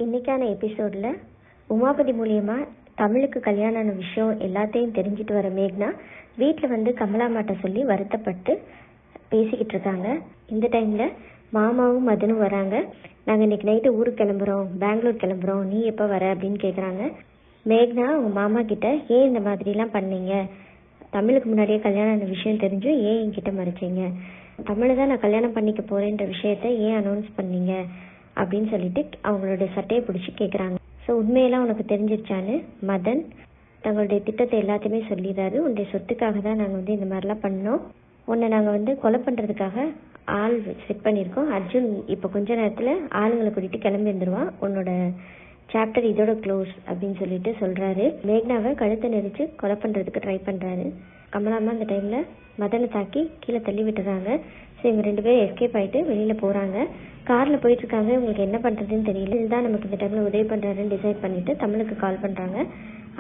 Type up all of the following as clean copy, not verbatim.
இன்னைக்கான எபிசோடில் உமாபதி மூலியமாக தமிழுக்கு கல்யாணம் விஷயம் எல்லாத்தையும் தெரிஞ்சுட்டு வர மேக்னா வீட்டில் வந்து கமலாமாட்ட சொல்லி வருத்தப்பட்டு பேசிக்கிட்டு இருக்காங்க. இந்த டைமில் மாமாவும் மதனும் வராங்க. நாங்கள் இன்னைக்கு நைட்டு ஊருக்கு கிளம்புறோம், பெங்களூர் கிளம்புறோம், நீ எப்போ வர அப்படின்னு கேட்குறாங்க. மேக்னா அவங்க மாமா கிட்ட ஏன் இந்த மாதிரிலாம் பண்ணீங்க, தமிழுக்கு முன்னாடியே கல்யாணம் விஷயம் தெரிஞ்சும் ஏன் என்கிட்ட மறைச்சிங்க, தமிழை தான் நான் கல்யாணம் பண்ணிக்க போகிறேன்ற விஷயத்த ஏன் அனௌன்ஸ் பண்ணீங்க அப்படின்னு சொல்லிட்டு அவங்களுடைய சட்டையை பிடிச்சி கேட்குறாங்க. ஸோ உண்மையெல்லாம் உனக்கு தெரிஞ்சிருச்சான்னு மதன் தங்களுடைய திட்டத்தை எல்லாத்தையுமே சொல்லிடுறாரு. உன்னுடைய சொத்துக்காக தான் நாங்கள் வந்து இந்த மாதிரிலாம் பண்ணோம், உன்னை நாங்கள் வந்து கொலை பண்ணுறதுக்காக ஆள் செட் பண்ணியிருக்கோம். அர்ஜுன் இப்போ கொஞ்ச நேரத்தில் ஆளுங்களை கூட்டிகிட்டு கிளம்பி வந்துடுவான், உன்னோட சாப்டர் இதோட க்ளோஸ் அப்படின்னு சொல்லிட்டு சொல்கிறாரு. மேக்னாவை கழுத்தை நெரிச்சு கொலை பண்ணுறதுக்கு ட்ரை பண்ணுறாரு. கமலாமா அந்த டைமில் மதனை தாக்கி கீழே தள்ளி விட்டுறாங்க. ஸோ இவங்க 2 பேரும் எஸ்கேப் ஆகிட்டு வெளியில் போகிறாங்க. காரில் போயிட்டுருக்காங்க. உங்களுக்கு என்ன பண்ணுறதுன்னு தெரியல. இதுதான் நமக்கு இந்த டைமில் உதவி பண்ணுறாருன்னு டிசைட் பண்ணிவிட்டு தமிழுக்கு கால் பண்ணுறாங்க.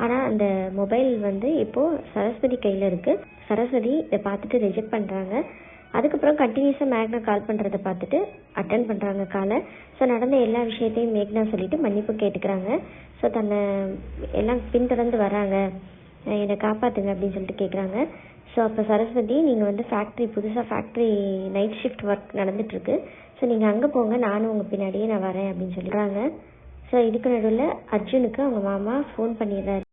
ஆனால் அந்த மொபைல் வந்து இப்போது சரஸ்வதி கையில் இருக்குது. சரஸ்வதி இதை பார்த்துட்டு ரிஜெக்ட் பண்ணுறாங்க. அதுக்கப்புறம் கண்டினியூஸாக மேக்னா கால் பண்ணுறதை பார்த்துட்டு அட்டன் பண்ணுறாங்க காலை. ஸோ நடந்த எல்லா விஷயத்தையும் மேக்னா சொல்லிவிட்டு மன்னிப்பு கேட்டுக்கிறாங்க. ஸோ தன்னை எல்லாம் பின்தொடர்ந்து வராங்க, என்னை காப்பாற்றுங்க அப்படின்னு சொல்லிட்டு கேட்குறாங்க. ஸோ அப்போ சரஸ்வதி, நீங்கள் வந்து புதுசாக ஃபேக்ட்ரி நைட் ஷிஃப்ட் ஒர்க் நடந்துகிட்ருக்கு, ஸோ நீங்கள் அங்கே போங்க, நானும் உங்கள் பின்னாடியே நான் வரேன் அப்படின்னு சொல்லிடுறாங்க. ஸோ இதுக்கு நடுவில் அர்ஜுனுக்கு அவங்க மாமா ஃபோன் பண்ணிடுறாரு.